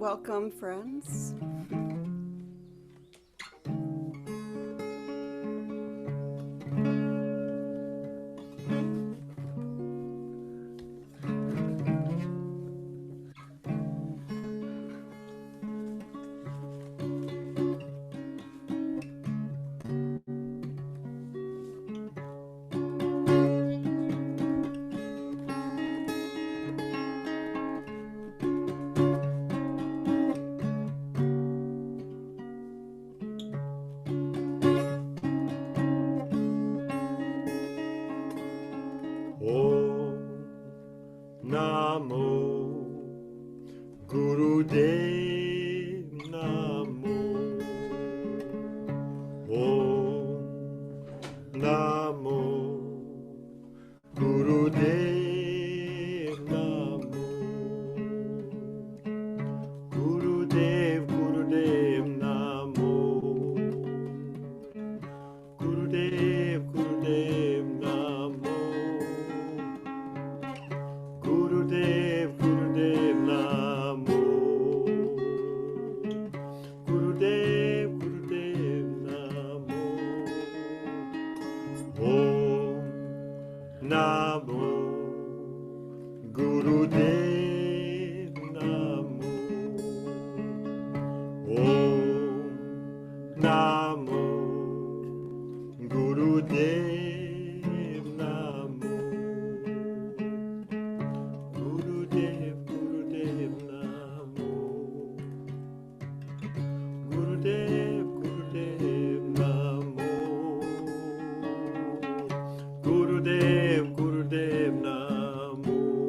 Welcome, friends.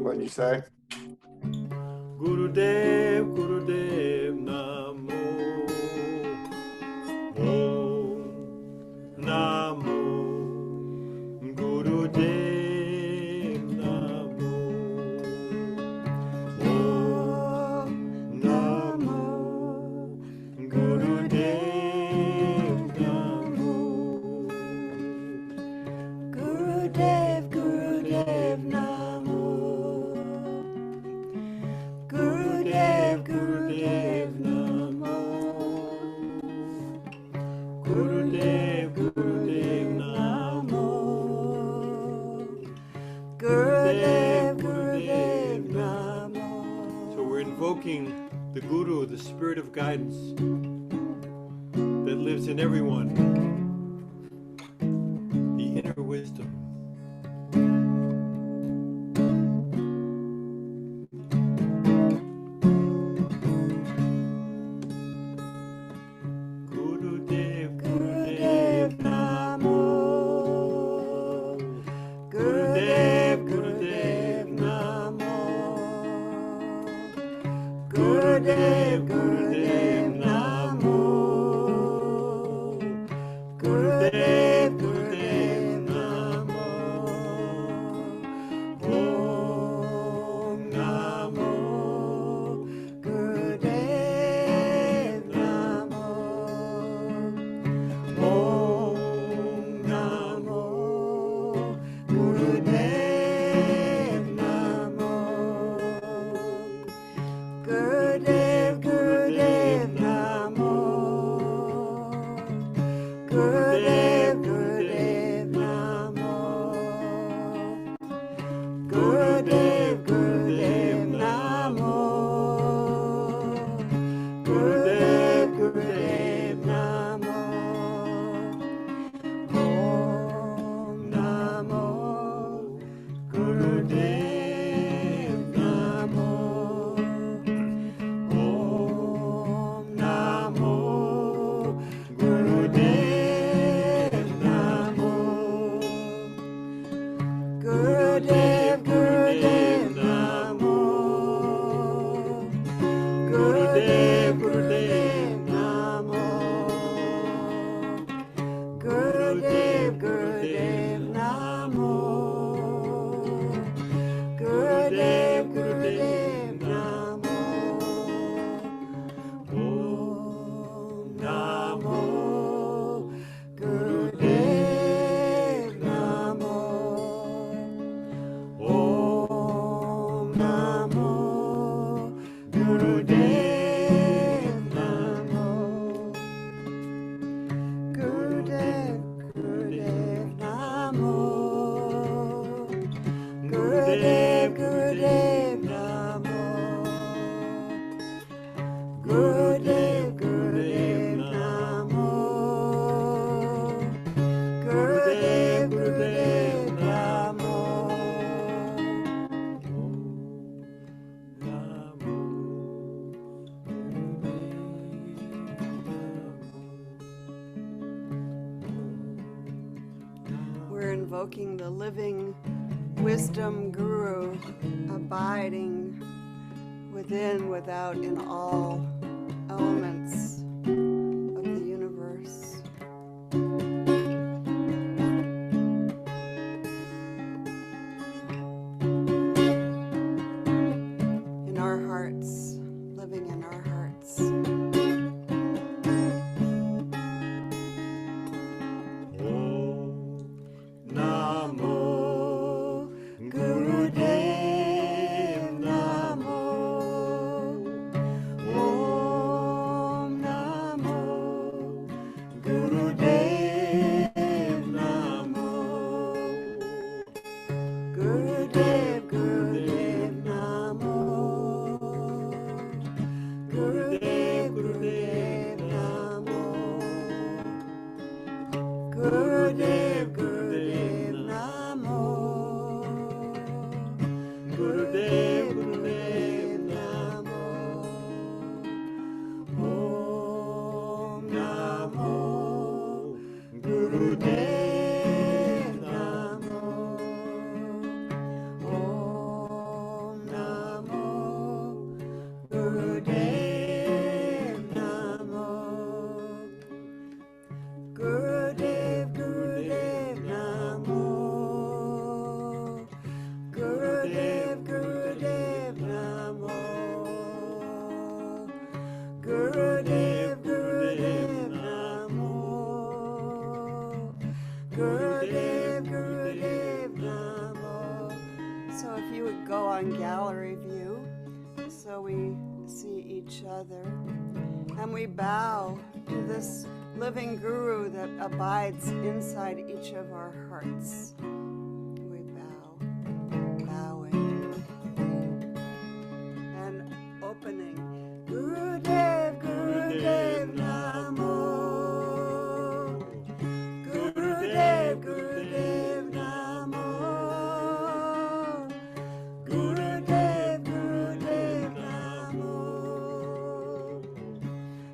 What'd you say? Gurudev, Gurudev Namo. Om Namo Gurudev Namo. Om Namo Gurudev Namo. Gurudev, Gurudev Namo. Gurudev, Gurudev Namo. Gurudev, Gurudev Namo. Gurudev, Gurudev Namo. So we're invoking the Guru, the spirit of guidance that lives in everyone, the inner wisdom. Gurudev, Gurudev Namo. Gurudev, Gurudev Namo. Gurudev, Gurudev Namo. Gurudev, Gurudev Namo. Om Namo Gurudev Namo. Om Namo Gurudev Namo. Gurudev, invoking the living wisdom guru, abiding within, without, in all elements of the universe. In our hearts, living in our hearts. So if you would go on gallery view so we see each other, and we bow to this living guru that abides inside each of our hearts. We bow, bowing, and opening. Gurudev, Gurudev, Namo. Gurudev, Gurudev, Namo. Gurudev, Gurudev, Namo.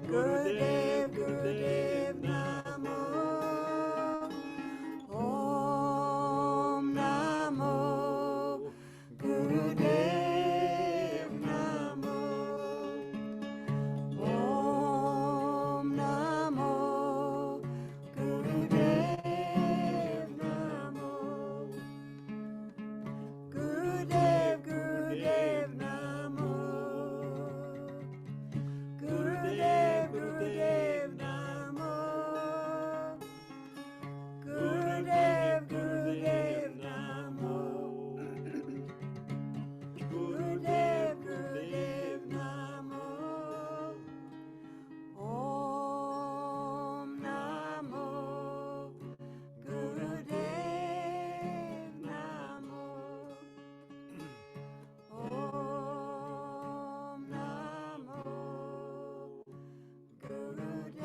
Gurudev, Gurudev, Namo. Om Namo. Gurudev, Namo. Om Namo. Gurudev, Namo. Gurudev, Gurudev, Namo. Gurudev, Gurudev, Namo. Gurudev, Gurudev, Namo. Gurudev, Gurudev, Namo. Om Namo. Gurudev, Namo. Om Namo. Gurudev,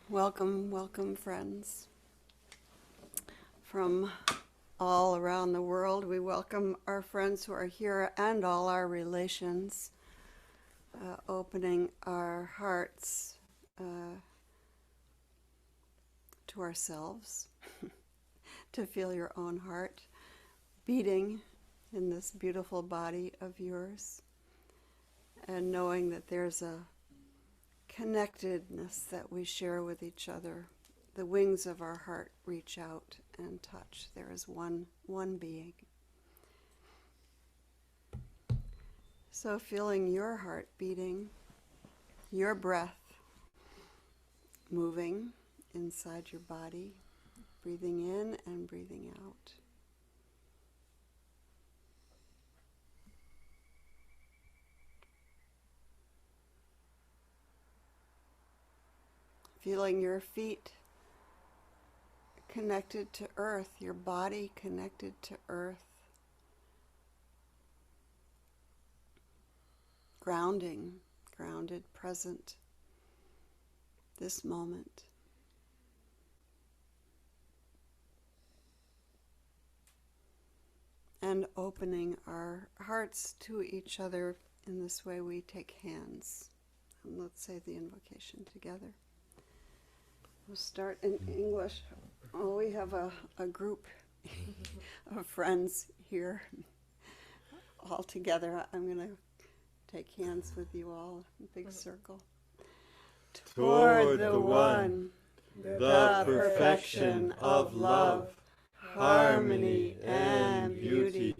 Welcome, welcome, friends. From all around the world, we welcome our friends who are here and all our relations, opening our hearts to ourselves, to feel your own heart beating in this beautiful body of yours, and knowing that there's a connectedness that we share with each other. The wings of our heart reach out and touch. There is one being. So feeling your heart beating, your breath moving inside your body, breathing in and breathing out. Feeling your feet connected to earth, your body connected to earth. grounded, present, this moment. And opening our hearts to each other. In this way we take hands. And let's say the invocation together. We'll start in English. Oh, we have a group of friends here all together. I'm going to take hands with you all in a big circle. Toward the One, the perfection of love, harmony and beauty,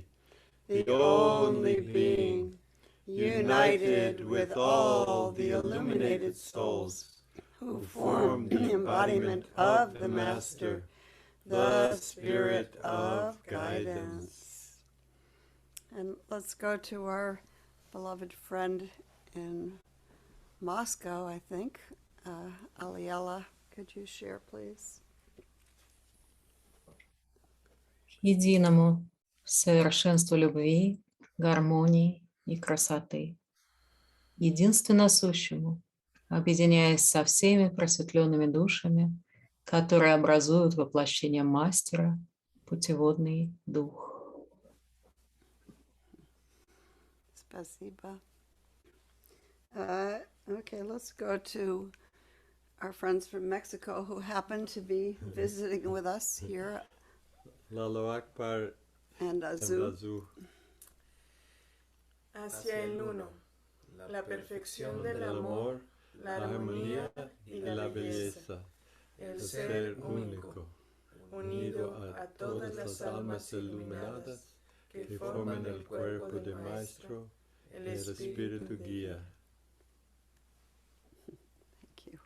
the only being, united with all the illuminated souls, who form the embodiment of the Master, the Spirit of guidance. And let's go to our beloved friend in Moscow, I think. Aliela, could you share, please? Единому совершенству любви, гармонии и красоты, единственно сущему, объединяясь со всеми просветленными душами, которые образуют воплощение Мастера, путеводный дух. Spasiba. Okay, let's go to our friends from Mexico who happen to be visiting with us here. Lalo Akbar And Azu. Hacia el uno, la perfección del amor, la armonía y la belleza, el ser único, unido a todas las almas iluminadas que forman el cuerpo de Maestro, el Espíritu guía. Thank you.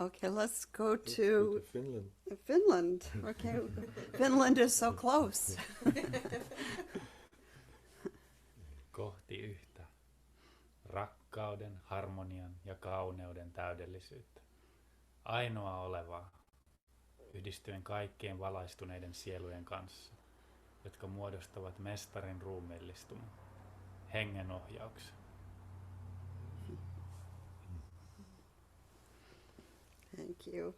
Okay, let's go to Finland. Finland. Okay, Finland is so close. Kohti yhtä, rakkauden, harmonian ja kauneuden täydellisyyttä. Ainoa olevaa, yhdistyen kaikkien valaistuneiden sielujen kanssa, jotka muodostavat mestarin ruumiillistuman, hengen ohjauksen. Thank you.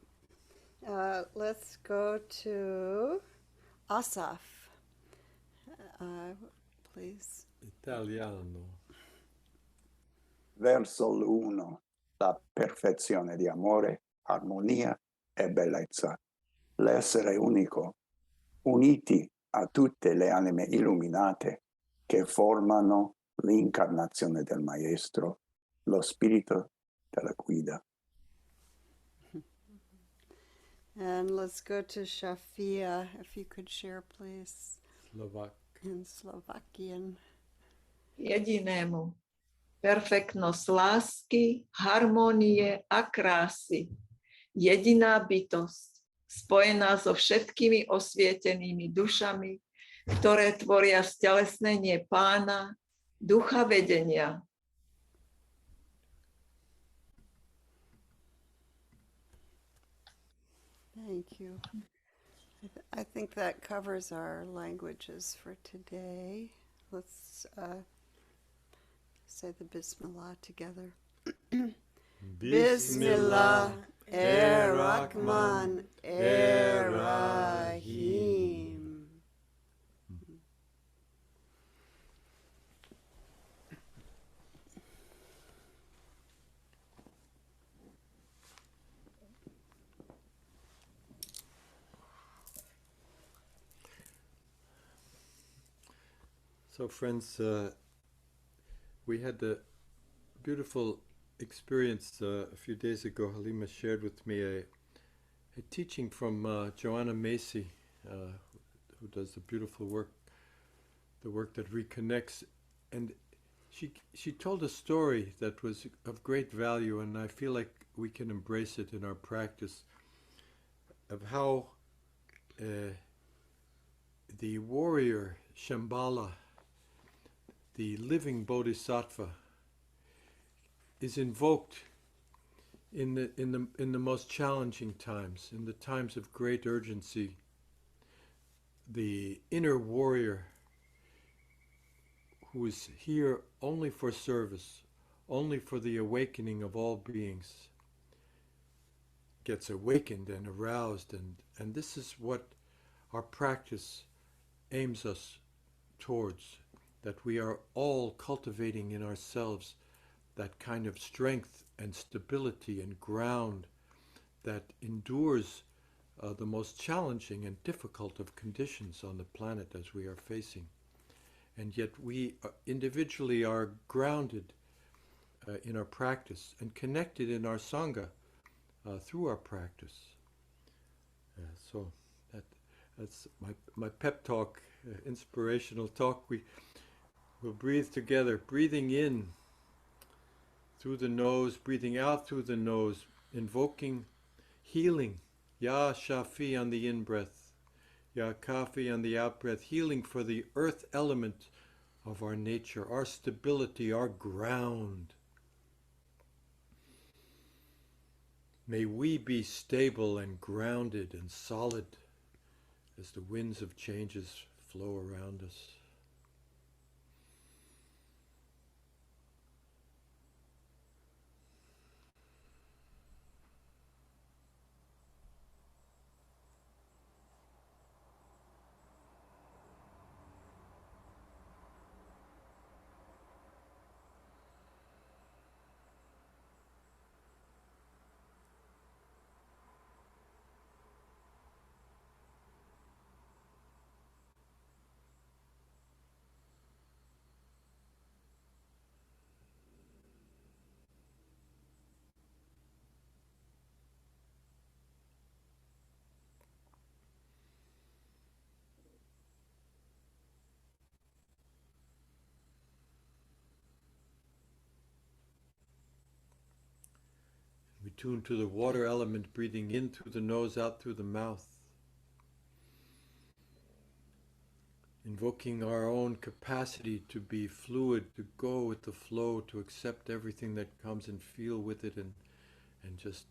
Let's go to Asaf, please. Italiano. Verso l'uno, la perfezione di amore, armonia e bellezza. L'essere unico, uniti a tutte le anime illuminate che formano l'incarnazione del Maestro, lo spirito della guida. And let's go to Shafia, if you could share, please, Slovak. in Slovakian. Jedinému. Perfektnosť lásky, harmonie a krásy. Jediná bytosť, spojená so všetkými osvietenými dušami, ktoré tvoria stelesnenie Pána, ducha vedenia. Thank you. I think that covers our languages for today. Let's say the Bismillah together. Bismillah ar-Rahman ar-Rahim. So friends, we had a beautiful experience a few days ago. Halima shared with me a teaching from Joanna Macy, who does the beautiful work, the work that reconnects. And she told a story that was of great value, and I feel like we can embrace it in our practice, of how the warrior Shambhala, the living Bodhisattva, is invoked in the most challenging times, in the times of great urgency. The inner warrior who is here only for service, only for the awakening of all beings, gets awakened and aroused, and this is what our practice aims us towards, that we are all cultivating in ourselves that kind of strength and stability and ground that endures the most challenging and difficult of conditions on the planet as we are facing. And yet we individually are grounded in our practice and connected in our Sangha through our practice. So that's my pep talk, inspirational talk. We'll breathe together, breathing in through the nose, breathing out through the nose, invoking healing. Ya Shafi on the in-breath, Ya Kafi on the out-breath, healing for the earth element of our nature, our stability, our ground. May we be stable and grounded and solid as the winds of changes flow around us. We tune to the water element, breathing in through the nose, out through the mouth. Invoking our own capacity to be fluid, to go with the flow, to accept everything that comes and feel with it, and just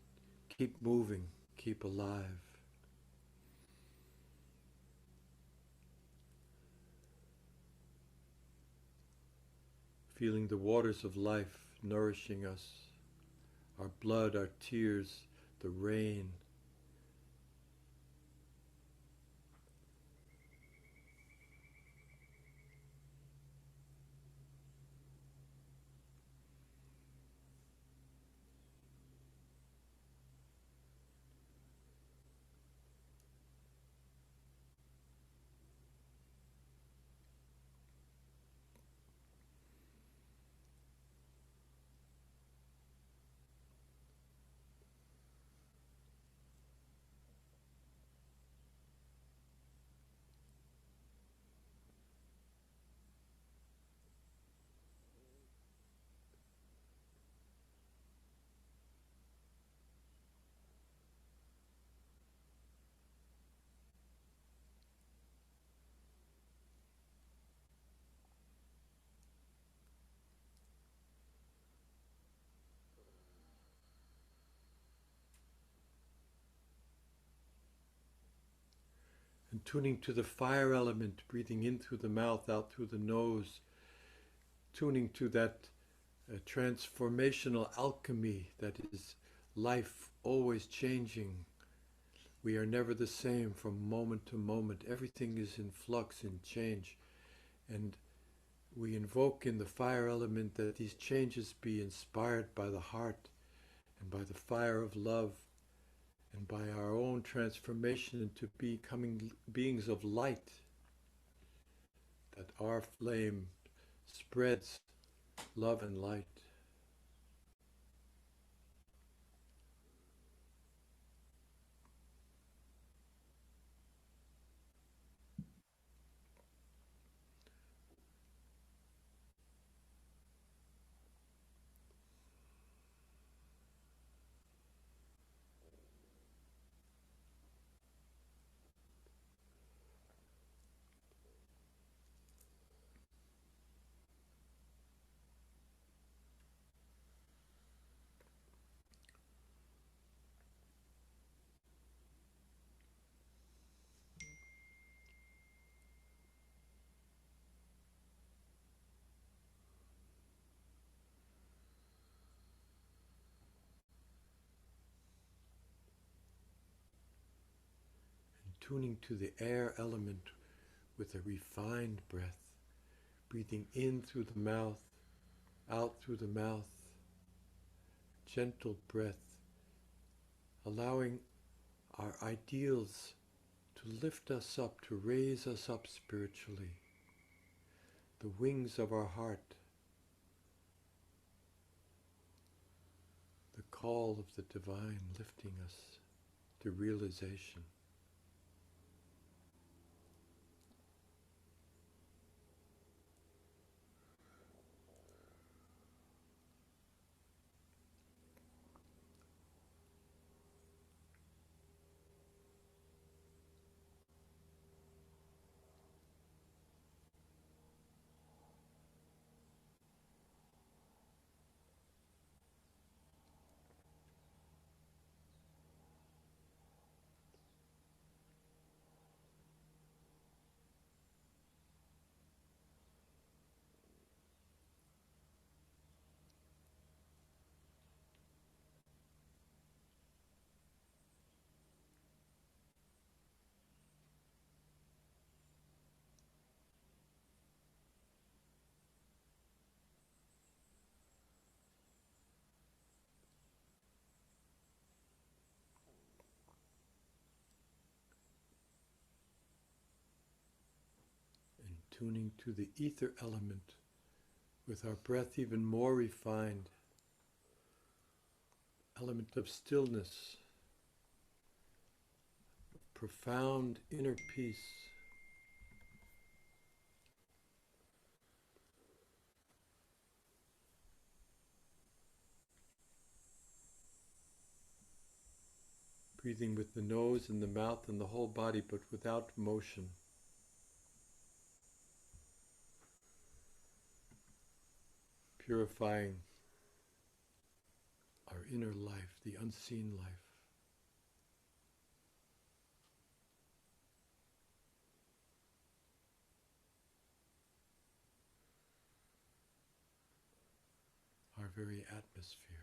keep moving, keep alive. Feeling the waters of life nourishing us, our blood, our tears, the rain. And tuning to the fire element, breathing in through the mouth, out through the nose, tuning to that transformational alchemy that is life always changing. We are never the same from moment to moment. Everything is in flux, in change. And we invoke in the fire element that these changes be inspired by the heart and by the fire of love, and by our own transformation into becoming beings of light, that our flame spreads love and light. tuning to the air element with a refined breath, breathing in through the mouth, out through the mouth, gentle breath, allowing our ideals to lift us up, to raise us up spiritually, the wings of our heart, the call of the divine lifting us to realization. Tuning to the ether element with our breath even more refined, element of stillness, profound inner peace. Breathing with the nose and the mouth and the whole body, but without motion. Purifying our inner life, the unseen life. Our very atmosphere.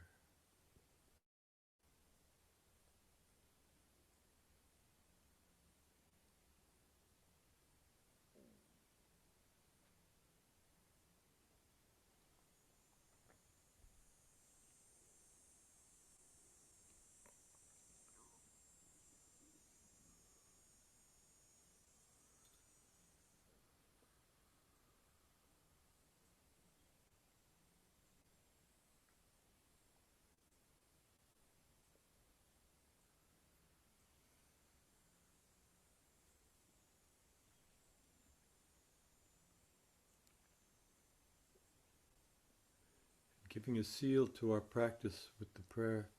Giving a seal to our practice with the prayer,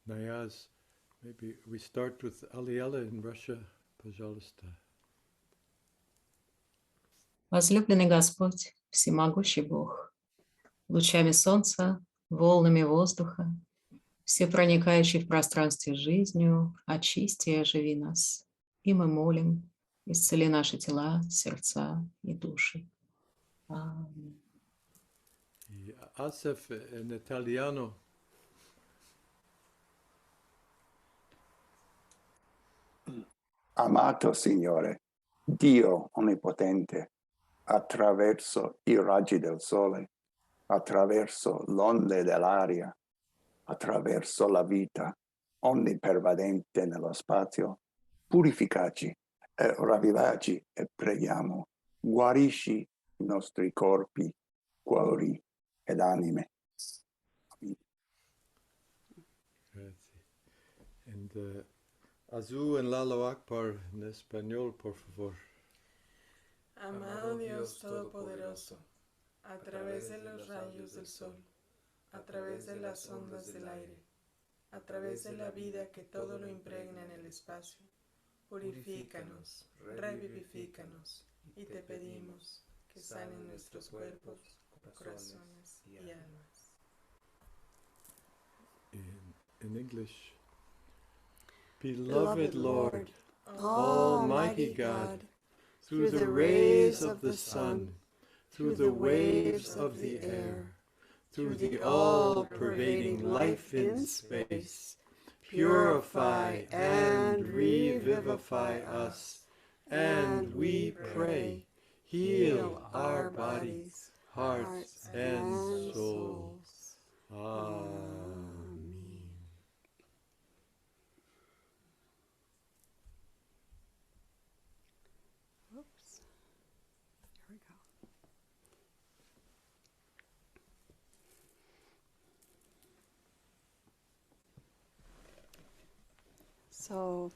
Nayaz, maybe we start with Aliela in Russia, пожалуйста. Возлюбленный Господь, всемогущий Бог, лучами солнца, волнами воздуха, всепроникающий в пространстве жизнью, очисти и оживи нас. И мы молим, исцели наши тела, сердца и души. Аминь. Asef in italiano. Amato Signore, Dio Onnipotente, attraverso i raggi del sole, attraverso l'onde dell'aria, attraverso la vita onnipervadente nello spazio, purificaci e ravvivaci e preghiamo, guarisci i nostri corpi, cuori ed anime. Grazie. And Azu and Lalo Akbar en español, por favor. Amado Dios Todopoderoso, a través de los rayos del sol, a través de las ondas del aire, a través de la vida que todo lo impregna en el espacio, purifícanos, revivifícanos, y te pedimos que sanen nuestros cuerpos, corazones y almas. In English. Beloved Lord, Almighty God, through the rays of the sun, through the waves of the air, through the all-pervading life in space, purify and revivify us, and we pray, heal our bodies, hearts, and souls. Amen. Whoops. Here we go. So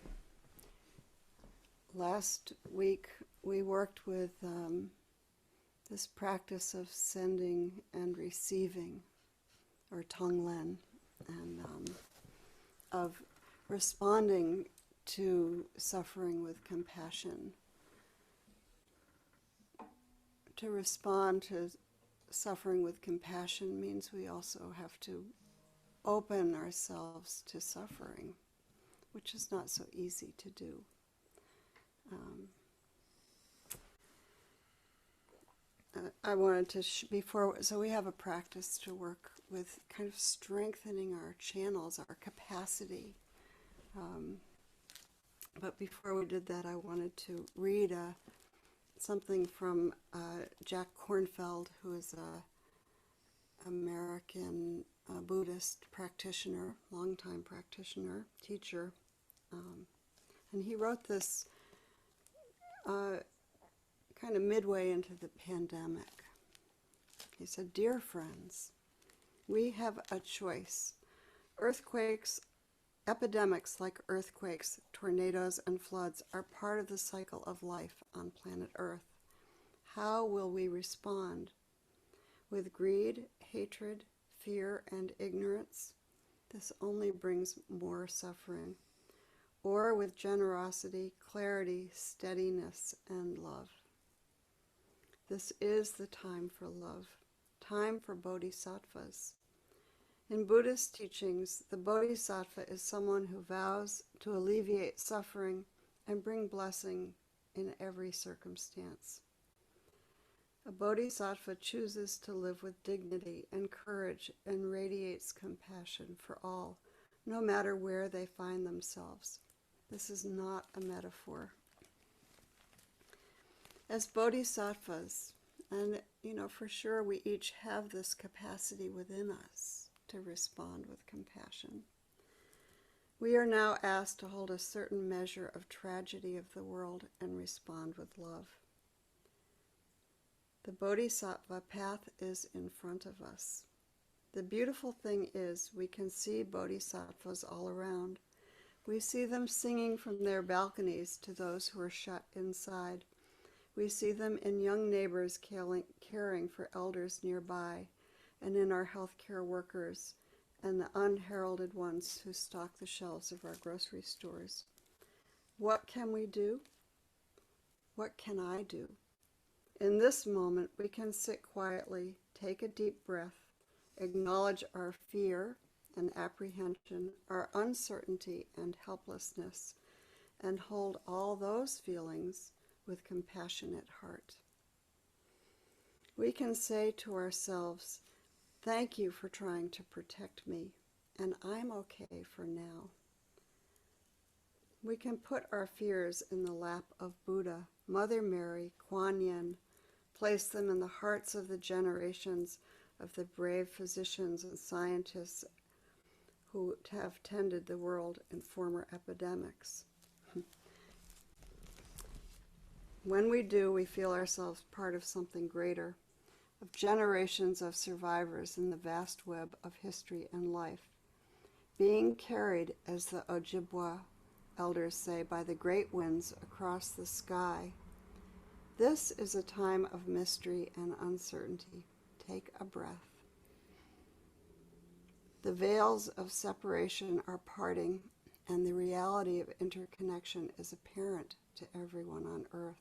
last week we worked with this practice of sending and receiving, or Tonglen, and of responding to suffering with compassion. To respond to suffering with compassion means we also have to open ourselves to suffering, which is not so easy to do. I wanted to, so we have a practice to work with kind of strengthening our channels, our capacity. But before we did that, I wanted to read something from Jack Kornfield, who is an American Buddhist practitioner, longtime practitioner, teacher. And he wrote this kind of midway into the pandemic. He said, "Dear friends, we have a choice. Earthquakes, epidemics like earthquakes, tornadoes, and floods are part of the cycle of life on planet Earth. How will we respond? With greed, hatred, fear, and ignorance? This only brings more suffering. Or with generosity, clarity, steadiness, and love. This is the time for love, time for bodhisattvas. In Buddhist teachings, the bodhisattva is someone who vows to alleviate suffering and bring blessing in every circumstance. A bodhisattva chooses to live with dignity and courage and radiates compassion for all, no matter where they find themselves. This is not a metaphor. As bodhisattvas, and for sure we each have this capacity within us to respond with compassion, we are now asked to hold a certain measure of tragedy of the world and respond with love. The bodhisattva path is in front of us. The beautiful thing is we can see bodhisattvas all around. We see them singing from their balconies to those who are shut inside. We see them in young neighbors caring for elders nearby, and in our healthcare workers and the unheralded ones who stock the shelves of our grocery stores. What can we do? What can I do? In this moment, we can sit quietly, take a deep breath, acknowledge our fear and apprehension, our uncertainty and helplessness, and hold all those feelings with compassionate heart. We can say to ourselves, "Thank you for trying to protect me, and I'm okay for now." We can put our fears in the lap of Buddha, Mother Mary, Kuan Yin, place them in the hearts of the generations of the brave physicians and scientists who have tended the world in former epidemics. When we do, we feel ourselves part of something greater, of generations of survivors in the vast web of history and life, being carried, as the Ojibwa elders say, by the great winds across the sky. This is a time of mystery and uncertainty. Take a breath. The veils of separation are parting, and the reality of interconnection is apparent to everyone on earth.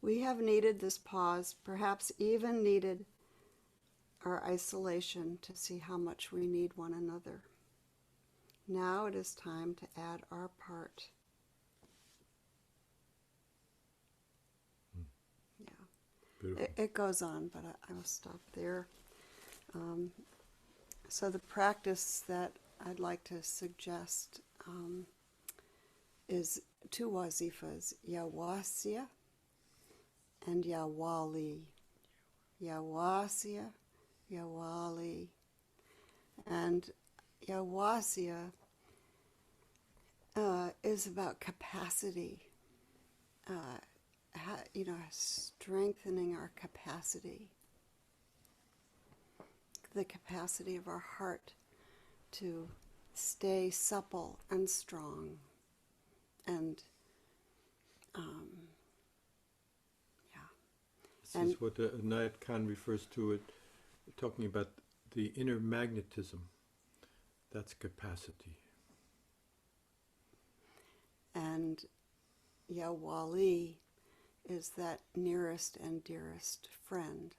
We have needed this pause, perhaps even needed our isolation to see how much we need one another. Now it is time to add our part. Yeah, it goes on, but I will stop there. So the practice that I'd like to suggest is 2 wazifas, Yawasya and Yawali. Yawasya, Yawali. And Yawasya is about capacity, strengthening our capacity, the capacity of our heart to stay supple and strong. And This is what Nayat Khan refers to it, talking about the inner magnetism. That's capacity. And Yawali is that nearest and dearest friend,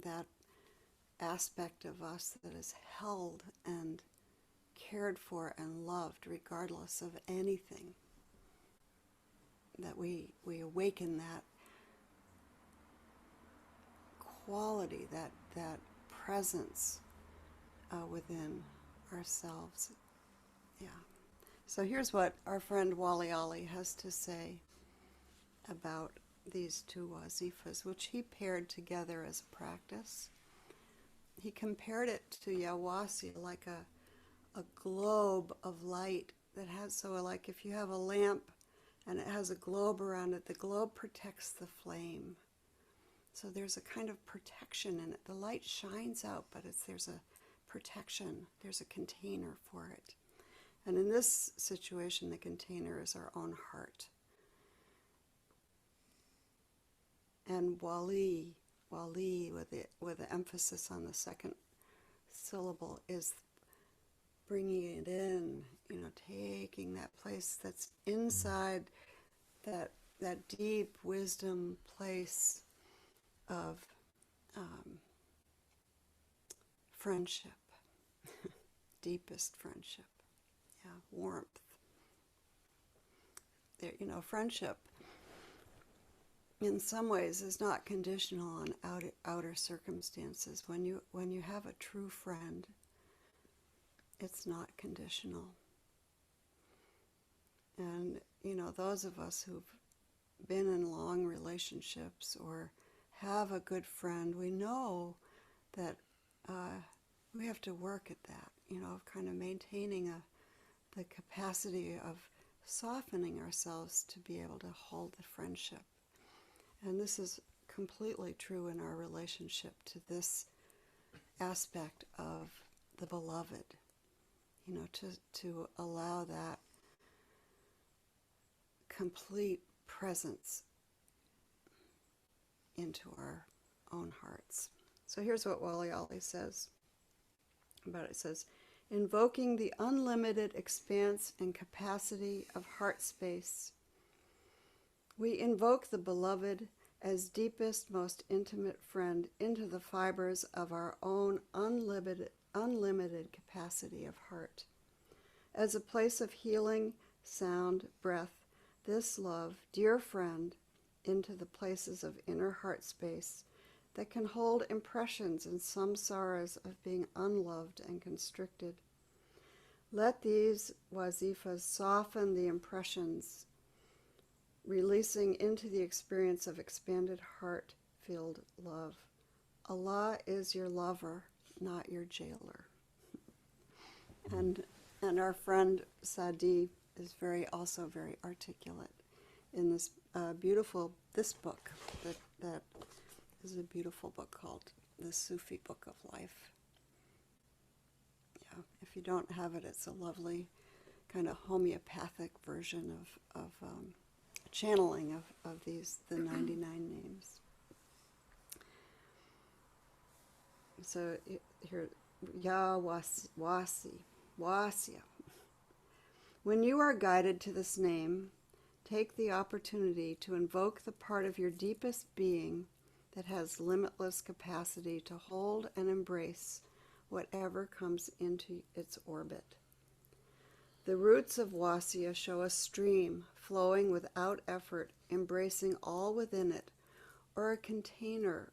that aspect of us that is held and cared for and loved regardless of anything, that we awaken that quality, that presence within ourselves. Yeah. So here's what our friend Wali Ali has to say about these 2 wazifas, which he paired together as a practice. He compared it to Yawasya like a globe of light that has, so like if you have a lamp and it has a globe around it, the globe protects the flame. So there's a kind of protection in it. The light shines out, but there's a protection. There's a container for it. And in this situation, the container is our own heart. And Wali with the emphasis on the second syllable, is bringing it in, taking that place that's inside that deep wisdom place of friendship, deepest friendship, warmth. There, friendship in some ways is not conditional on outer circumstances. When you have a true friend, it's not conditional. And those of us who've been in long relationships or have a good friend, we know that we have to work at that, of kind of maintaining the capacity of softening ourselves to be able to hold the friendship. And this is completely true in our relationship to this aspect of the beloved, to allow that complete presence into our own hearts. So here's what Wali Ali says about it. It says, invoking the unlimited expanse and capacity of heart space, we invoke the beloved as deepest, most intimate friend into the fibers of our own unlimited capacity of heart. As a place of healing, sound, breath, this love, dear friend, into the places of inner heart space that can hold impressions and samsaras of being unloved and constricted. Let these wazifas soften the impressions, releasing into the experience of expanded heart-filled love. Allah is your lover, not your jailer. And our friend Sadi is also very articulate in this book that is a beautiful book called The Sufi Book of Life. Yeah, if you don't have it, it's a lovely kind of homeopathic version of channeling of the 99 names. So here, Wasya. When you are guided to this name, take the opportunity to invoke the part of your deepest being that has limitless capacity to hold and embrace whatever comes into its orbit. The roots of Wasya show a stream flowing without effort, embracing all within it, or a container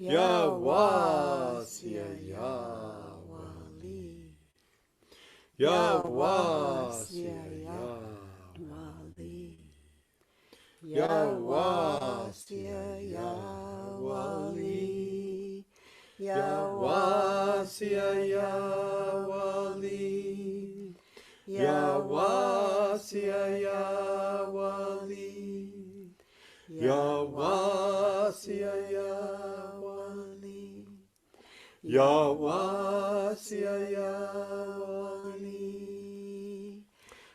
Yawasya Yawali. Yawasya Yawali. Yawasya Yawali. Yawasya Yawali. Yawasya Yawali. Yawasya Yawali. Yawasya Yawali.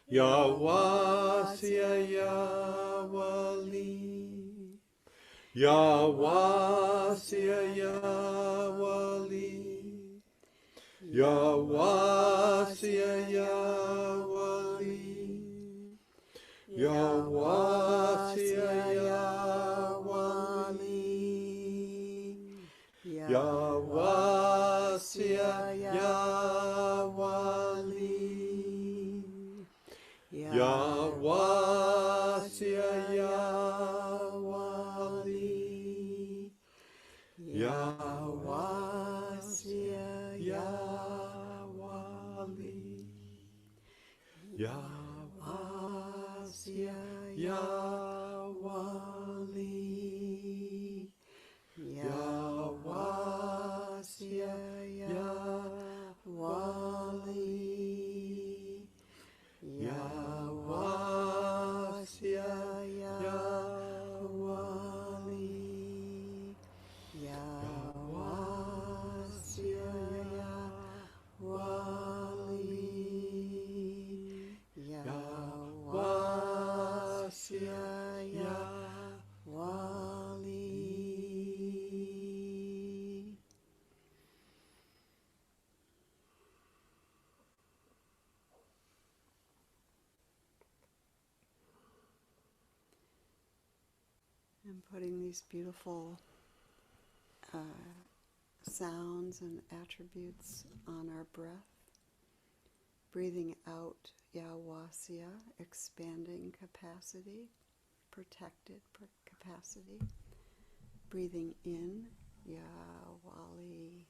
Yawasya Yawali. Yawasya Yawali. Yawasya Yawali. Yawasya Yawali. Yawasya Yawali. Yawasya Yawali. Yawasya Yawali. Yawasya Yawali. Yawasya Yawali. Yawasya Yawali. Yawasya Yawali. Yawasya Yawali. And putting these beautiful sounds and attributes on our breath. Breathing out, Yawasya, expanding capacity, protected capacity. Breathing in, Yawali.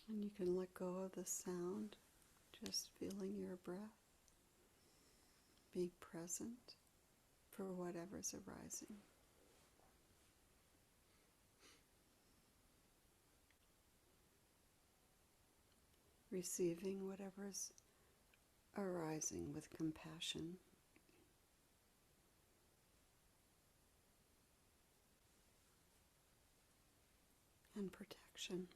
And you can let go of the sound, just feeling your breath, being present. for whatever's arising. Receiving whatever's arising with compassion. And protection.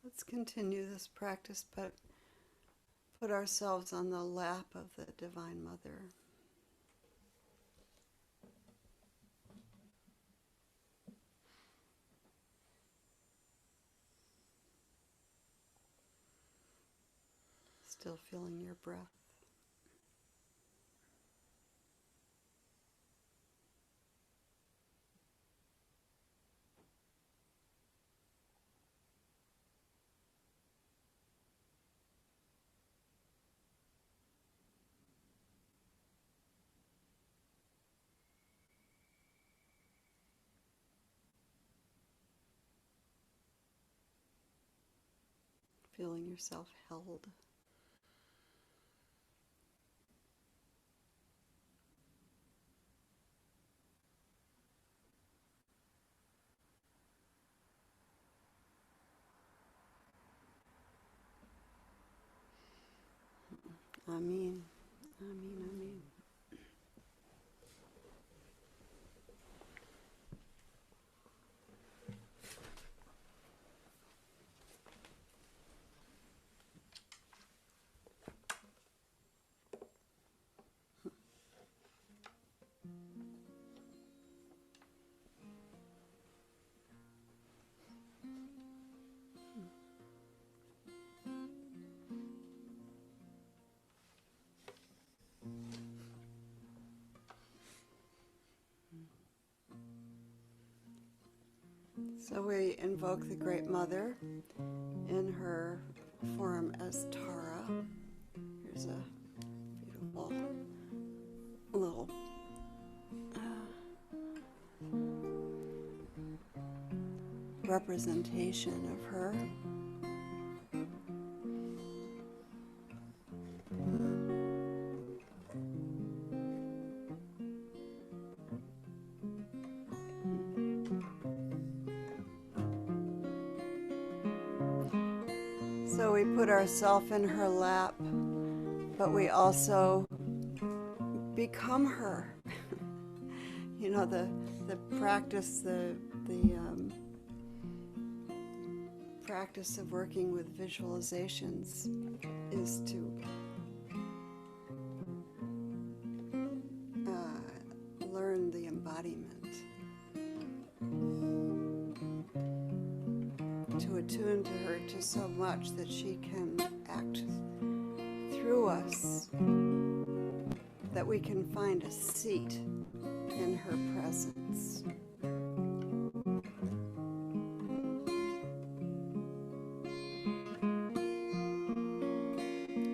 Let's continue this practice, but put ourselves on the lap of the Divine Mother. Still feeling your breath. Feeling yourself held. Amen. Amen. Amen. So we invoke the Great Mother in her form as Tara. Here's a beautiful little representation of her. So we put ourselves in her lap, but we also become her. You know, the practice, the practice of working with visualizations is to learn the embodiment, to attune to her to so much that she can act through us, that we can find a seat in her presence.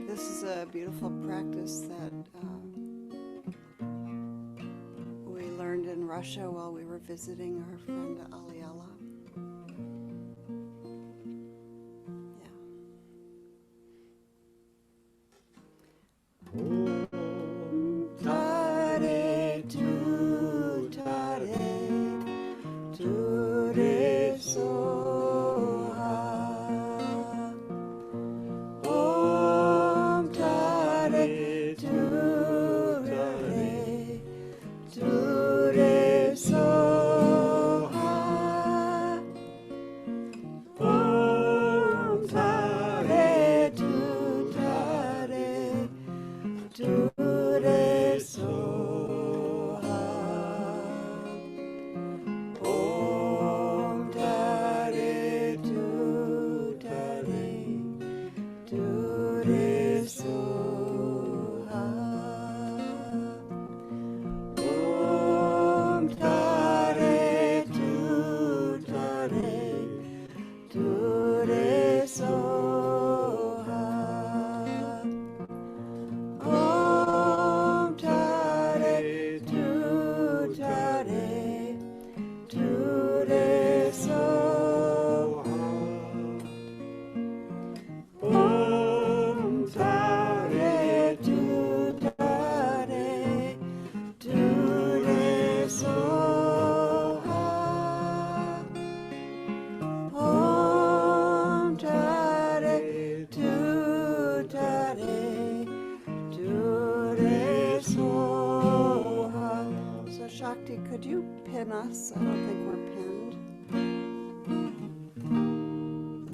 This is a beautiful practice practice that we learned in Russia while we were visiting our friend Aliela. Shakti, could you pin us? I don't think we're pinned.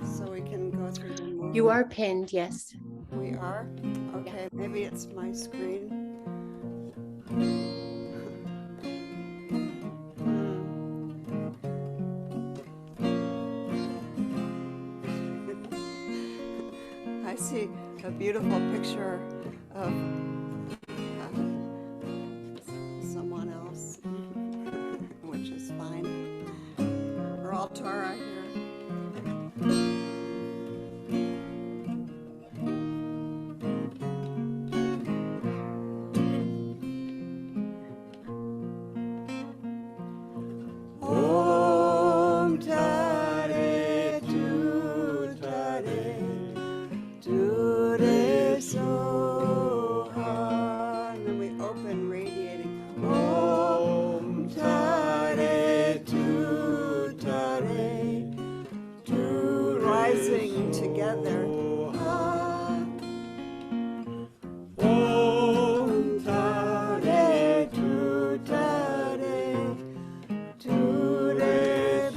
So we can go through the movement. You are pinned, yes. We are? Okay, maybe it's my screen. I see a beautiful picture of someone else, which is fine. We're all Torah here. Together.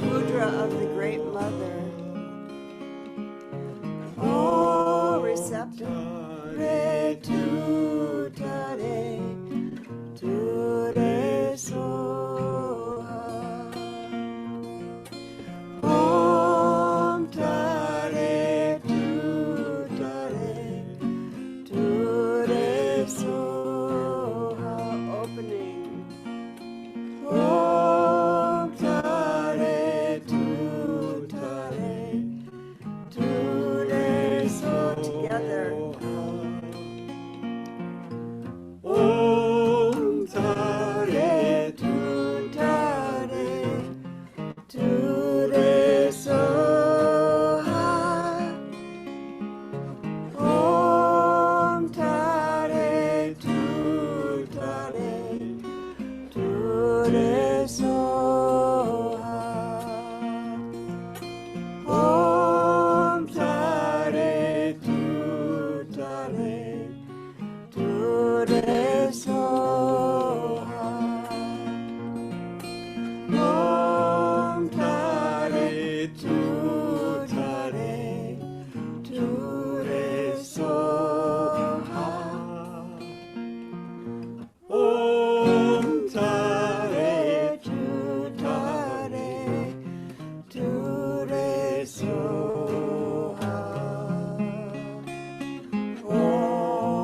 Mudra of the Great Mother. Oh, receptive.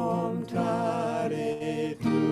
Om Tare Tu.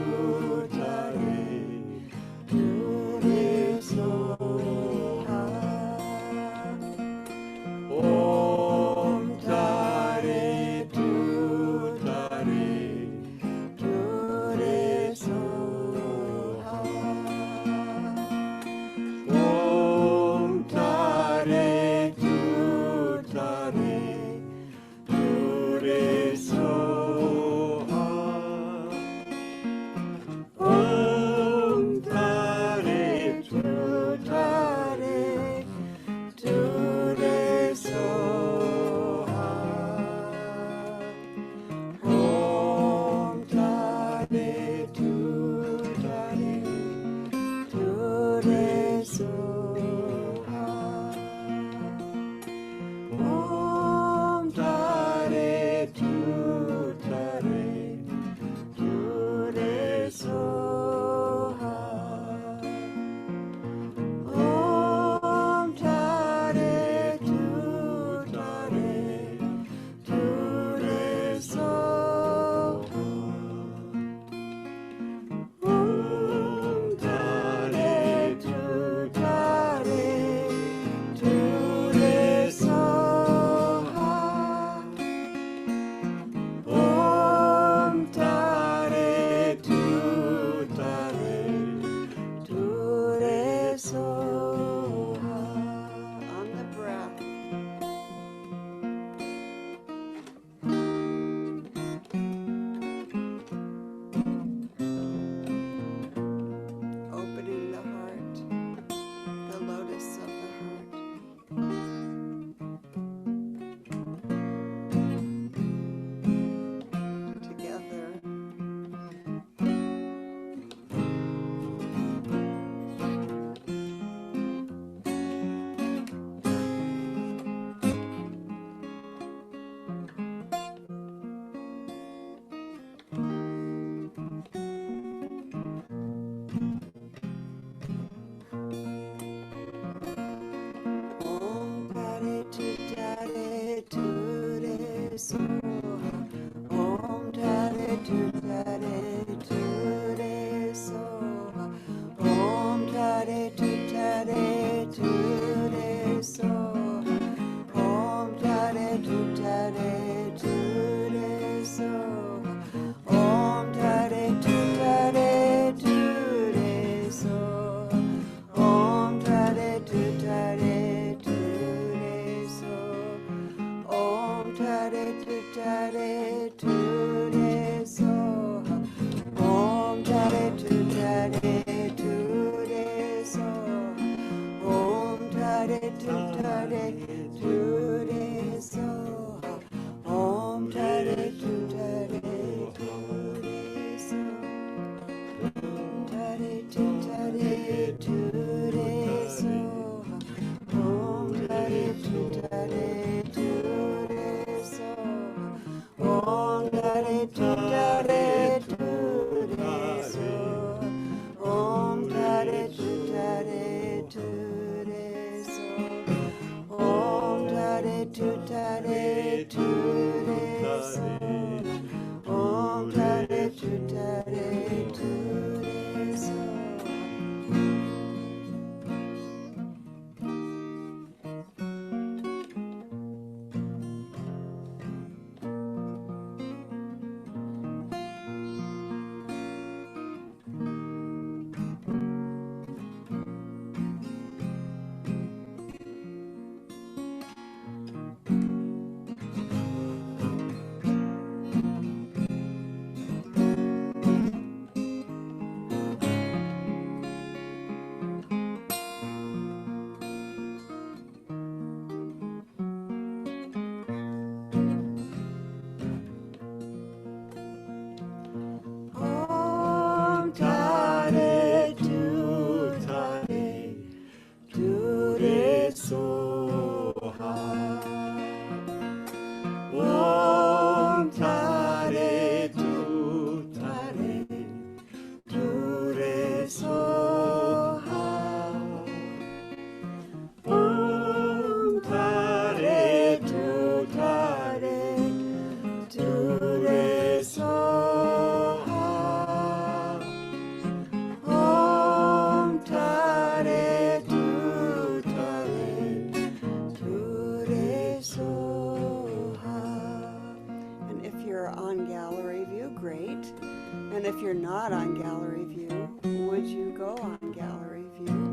And if you're not on gallery view, would you go on gallery view?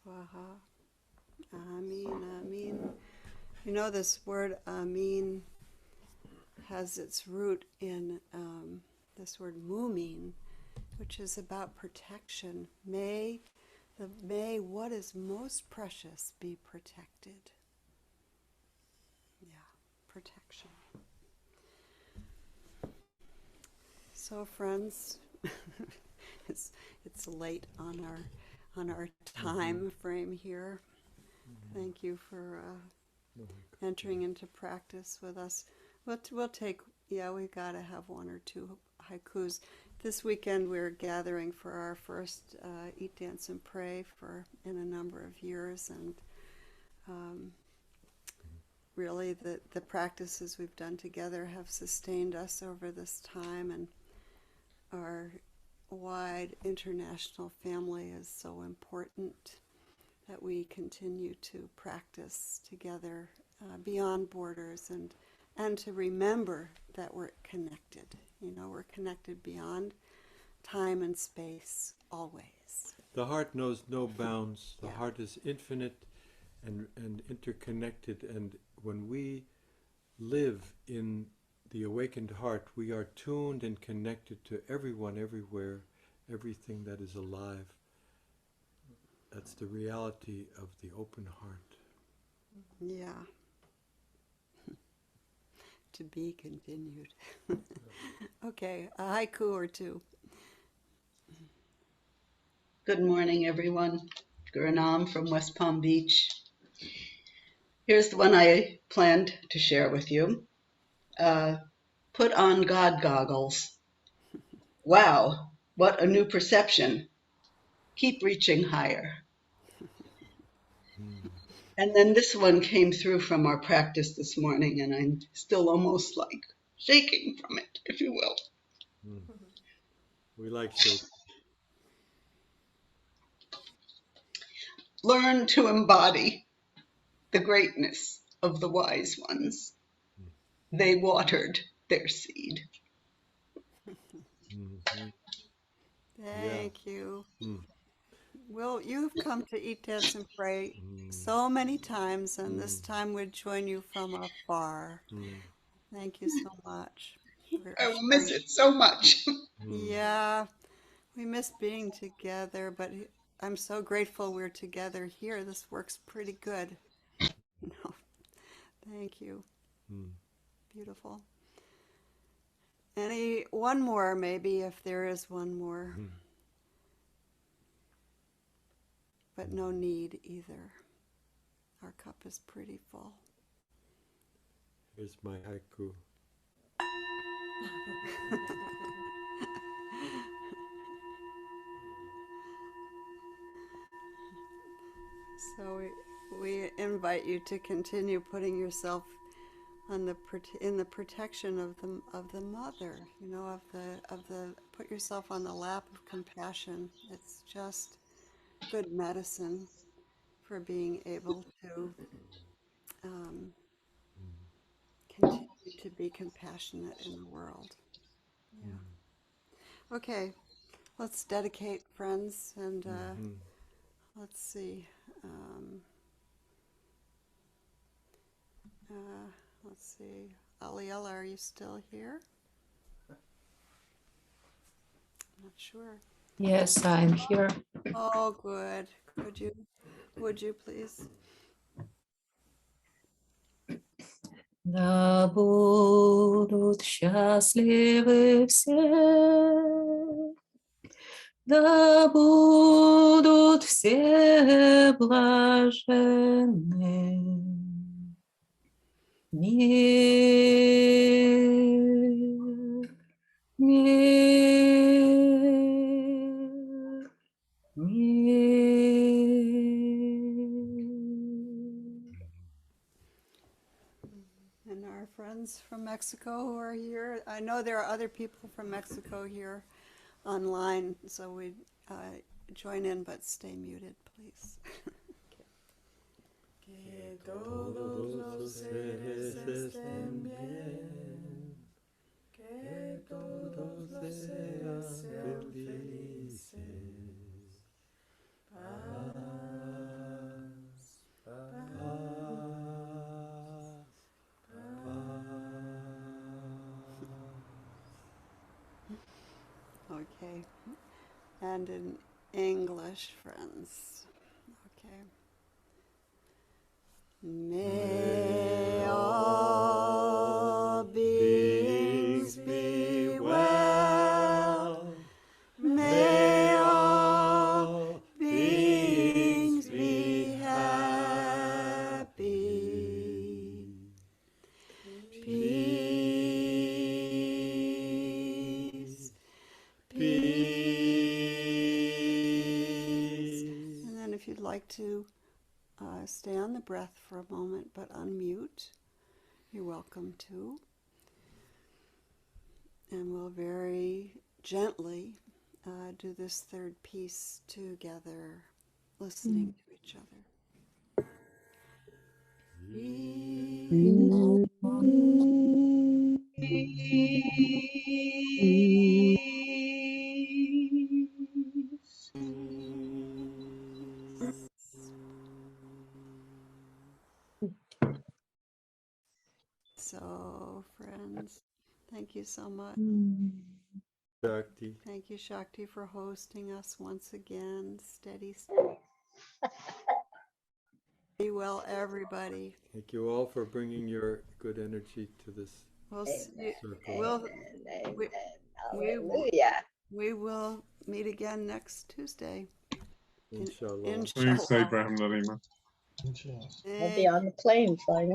Swaha. Amin, amin. You know, this word amin has its root in this word mumin, which is about protection. May what is most precious be protected. Yeah, protection. So, friends, it's late on our time frame here. Thank you for entering into practice with us. We'll take, we got to have one or two haikus. This weekend we're gathering for our first Eat, Dance, and Pray in a number of years, and really the practices we've done together have sustained us over this time, and our wide international family is so important that we continue to practice together beyond borders, and to remember that we're connected. We're connected beyond time and space always. The heart knows no bounds. The heart is infinite and interconnected, and when we live in the awakened heart, we are tuned and connected to everyone, everywhere, everything that is alive. That's the reality of the open heart. Yeah. To be continued. Okay, a haiku or two. Good morning, everyone. Guranam from West Palm Beach. Here's the one I planned to share with you. Put on God goggles. Wow, what a new perception. Keep reaching higher. And then this one came through from our practice this morning, and I'm still almost like shaking from it, if you will. We like shaking. Learn to embody the greatness of the wise ones. They watered their seed. Thank you. Well, you've come to Eat, Dance, and Pray so many times, and this time we'd join you from afar. Thank you so much. I will miss it so much. Yeah, we miss being together, but I'm so grateful we're together here. This works pretty good. No, thank you. Beautiful. One more, maybe, if there is one more. But no need either. Our cup is pretty full. Here's my haiku. So we invite you to continue putting yourself in the protection of the mother. Put yourself on the lap of compassion. It's just good medicine for being able to continue to be compassionate in the world. Yeah. Okay, let's dedicate, friends, and let's see. Let's see. Aliela, are you still here? Not sure. Yes, I'm here. Oh, good. Would you please? Да будут счастливы все, да будут все блаженны. Мир, мир, мир. And our friends from Mexico who are here. I know there are other people from Mexico here online, so we join in, but stay muted, please. Que todos los seres estén bien, que todos los seres sean felices. Paz. and in English, friends. Okay. May all beings be well. May all beings be happy. Peace. Peace. And then if you'd like to stay on the breath for a moment, but unmute, you're welcome to. And we'll very gently do this third piece together, listening to each other. So, friends, thank you so much. Shakti. Thank you, Shakti, for hosting us once again. Steady. Be well, everybody. Thank you all for bringing your good energy to this circle. We will meet again next Tuesday. Inshallah. Inshallah. Thanks, Abraham Larima. I'll be on the plane flying